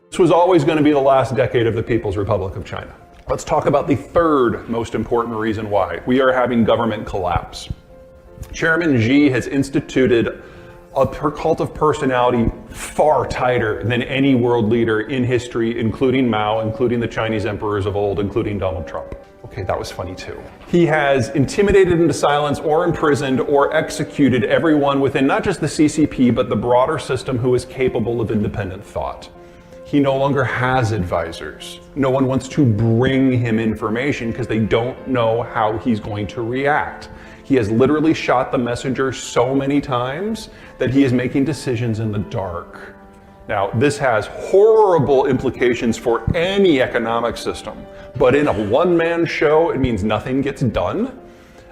This was always going to be the last decade of the People's Republic of China. Let's talk about the third most important reason why. We are having government collapse. Chairman Xi has instituted a cult of personality far tighter than any world leader in history, including Mao, including the Chinese emperors of old, including Donald Trump. Okay, that was funny too. He has intimidated into silence or imprisoned or executed everyone within not just the CCP, but the broader system who is capable of independent thought. He no longer has advisors. No one wants to bring him information because they don't know how he's going to react. He has literally shot the messenger so many times that he is making decisions in the dark. Now, this has horrible implications for any economic system, but in a one-man show, it means nothing gets done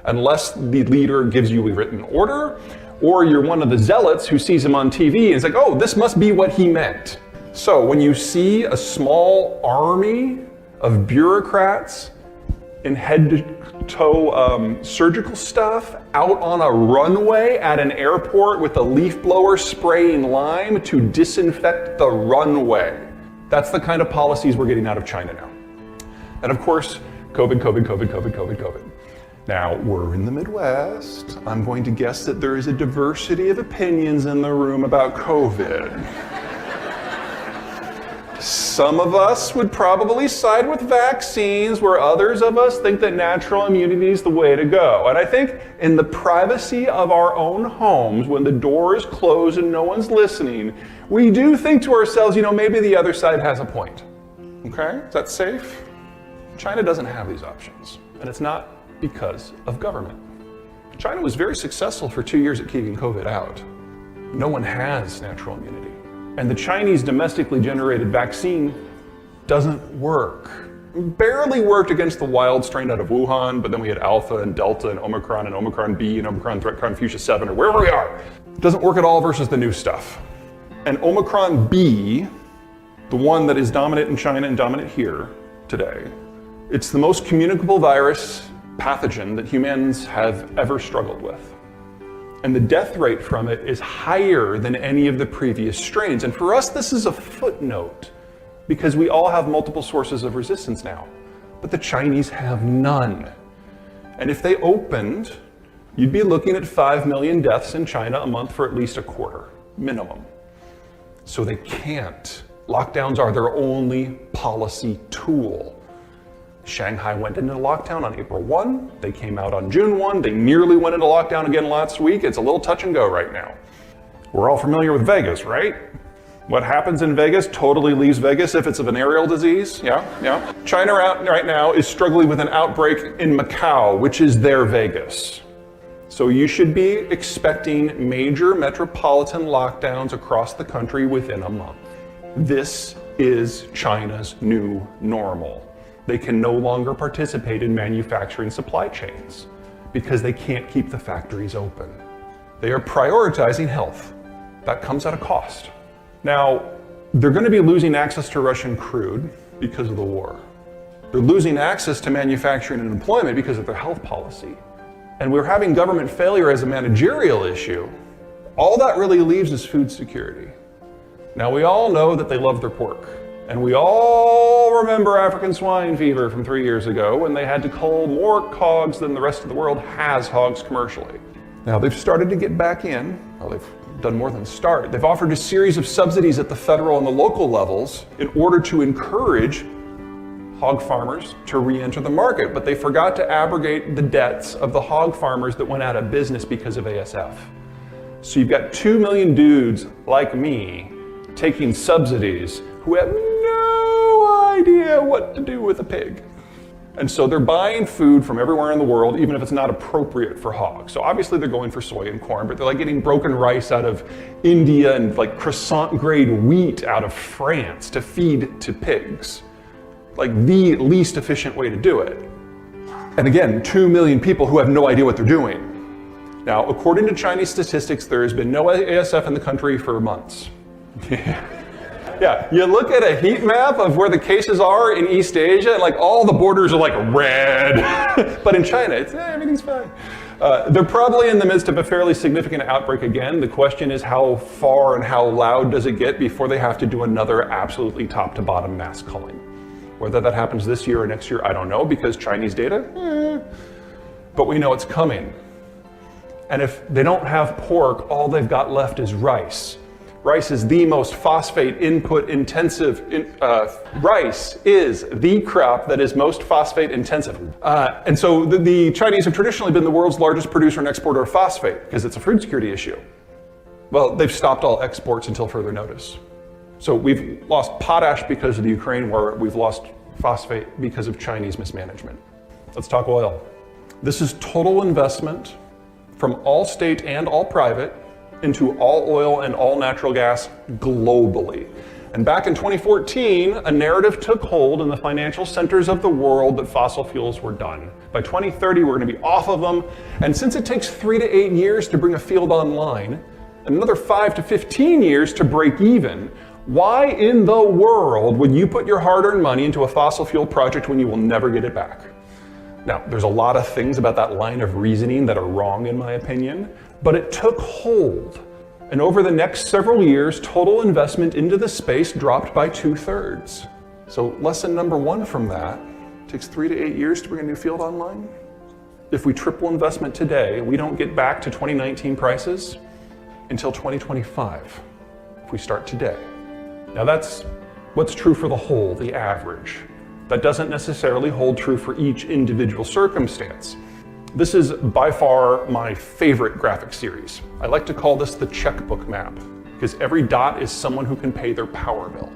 unless the leader gives you a written order, or you're one of the zealots who sees him on TV and is like, oh, this must be what he meant. So when you see a small army of bureaucrats in head-to-toe surgical stuff out on a runway at an airport with a leaf blower spraying lime to disinfect the runway, that's the kind of policies we're getting out of China now. And of course, COVID. Now, we're in the Midwest. I'm going to guess that there is a diversity of opinions in the room about COVID. Some of us would probably side with vaccines, where others of us think that natural immunity is the way to go. And I think in the privacy of our own homes, when the door is closed and no one's listening, we do think to ourselves, maybe the other side has a point. Okay? Is that safe? China doesn't have these options, and it's not because of government. China was very successful for 2 years at keeping COVID out. No one has natural immunity. And the Chinese domestically generated vaccine doesn't work. It barely worked against the wild strain out of Wuhan, but then we had Alpha and Delta and Omicron B and Omicron Threat Confucius 7 or wherever we are. It doesn't work at all versus the new stuff. And Omicron B, the one that is dominant in China and dominant here today, it's the most communicable virus pathogen that humans have ever struggled with. And the death rate from it is higher than any of the previous strains. And for us, this is a footnote because we all have multiple sources of resistance now, but the Chinese have none. And if they opened, you'd be looking at 5 million deaths in China a month for at least a quarter, minimum. So they can't. Lockdowns are their only policy tool. Shanghai went into lockdown on April 1. They came out on June 1. They nearly went into lockdown again last week. It's a little touch and go right now. We're all familiar with Vegas, right? What happens in Vegas totally leaves Vegas if it's a venereal disease. Yeah. China right now is struggling with an outbreak in Macau, which is their Vegas. So you should be expecting major metropolitan lockdowns across the country within a month. This is China's new normal. They can no longer participate in manufacturing supply chains because they can't keep the factories open. They are prioritizing health. That comes at a cost. Now, they're going to be losing access to Russian crude because of the war. They're losing access to manufacturing and employment because of their health policy. And we're having government failure as a managerial issue. All that really leaves is food security. Now, we all know that they love their pork. And we all remember African swine fever from 3 years ago when they had to cull more hogs than the rest of the world has hogs commercially. Now they've started to get back in. Well, they've done more than start. They've offered a series of subsidies at the federal and the local levels in order to encourage hog farmers to re-enter the market, but they forgot to abrogate the debts of the hog farmers that went out of business because of ASF. So you've got 2 million dudes like me taking subsidies who have no idea what to do with a pig. And so they're buying food from everywhere in the world, even if it's not appropriate for hogs. So obviously they're going for soy and corn, but they're like getting broken rice out of India and like croissant grade wheat out of France to feed to pigs. Like the least efficient way to do it. And again, 2 million people who have no idea what they're doing. Now, according to Chinese statistics, there has been no ASF in the country for months. Yeah, you look at a heat map of where the cases are in East Asia, and like all the borders are like red. But in China, everything's fine. They're probably in the midst of a fairly significant outbreak again. The question is how far and how loud does it get before they have to do another absolutely top to bottom mass culling. Whether that happens this year or next year, I don't know, because Chinese data, but we know it's coming. And if they don't have pork, all they've got left is rice. Rice is the most phosphate input intensive. Rice is the crop that is most phosphate intensive. And so the Chinese have traditionally been the world's largest producer and exporter of phosphate because it's a food security issue. Well, they've stopped all exports until further notice. So we've lost potash because of the Ukraine war. We've lost phosphate because of Chinese mismanagement. Let's talk oil. This is total investment from all state and all private into all oil and all natural gas globally. And back in 2014, a narrative took hold in the financial centers of the world that fossil fuels were done. By 2030, we're going to be off of them. And since it takes 3 to 8 years to bring a field online, and another 5 to 15 years to break even, why in the world would you put your hard-earned money into a fossil fuel project when you will never get it back? Now, there's a lot of things about that line of reasoning that are wrong in my opinion, but it took hold. And over the next several years, total investment into the space dropped by 2/3. So lesson number 1 from that, it takes 3 to 8 years to bring a new field online. If we triple investment today, we don't get back to 2019 prices until 2025, if we start today. Now that's what's true for the whole, the average. That doesn't necessarily hold true for each individual circumstance. This is by far my favorite graphic series. I like to call this the checkbook map, because every dot is someone who can pay their power bill.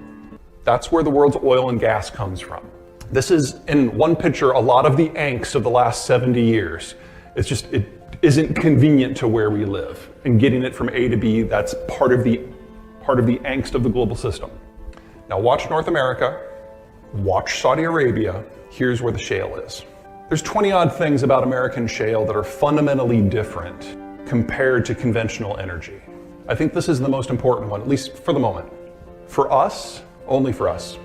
That's where the world's oil and gas comes from. This is, in one picture, a lot of the angst of the last 70 years. It's just, it isn't convenient to where we live. And getting it from A to B, that's part of the angst of the global system. Now watch North America, watch Saudi Arabia, here's where the shale is. There's 20 odd things about American shale that are fundamentally different compared to conventional energy. I think this is the most important one, at least for the moment. For us, only for us.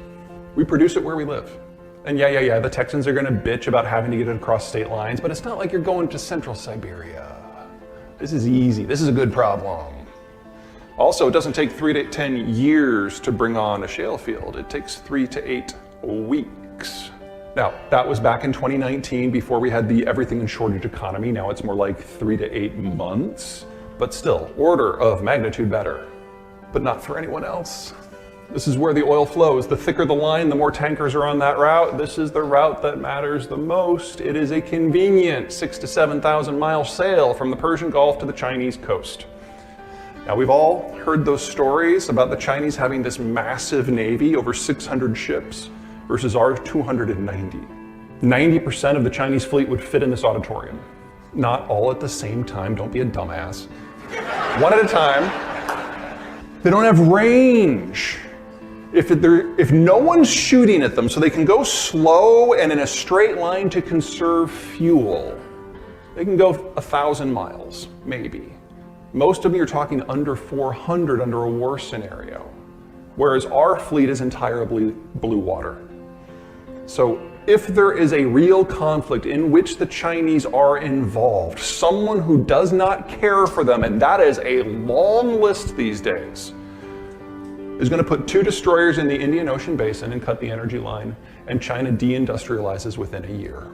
We produce it where we live. And yeah, the Texans are gonna bitch about having to get it across state lines, but it's not like you're going to central Siberia. This is easy, this is a good problem. Also, it doesn't take 3 to 10 years to bring on a shale field. It takes 3 to 8 weeks. Now, that was back in 2019 before we had the everything in shortage economy. Now it's more like 3 to 8 months, but still, order of magnitude better, but not for anyone else. This is where the oil flows. The thicker the line, the more tankers are on that route. This is the route that matters the most. It is a convenient 6,000 to 7,000 mile sail from the Persian Gulf to the Chinese coast. Now, we've all heard those stories about the Chinese having this massive navy, over 600 ships, versus our 290. 90% of the Chinese fleet would fit in this auditorium. Not all at the same time, don't be a dumbass. One at a time. They don't have range. If no one's shooting at them so they can go slow and in a straight line to conserve fuel, they can go 1,000 miles, maybe. Most of them you're talking under 400 under a war scenario, whereas our fleet is entirely blue water. So if there is a real conflict in which the Chinese are involved, someone who does not care for them, and that is a long list these days, is going to put 2 destroyers in the Indian Ocean basin and cut the energy line, and China deindustrializes within a year.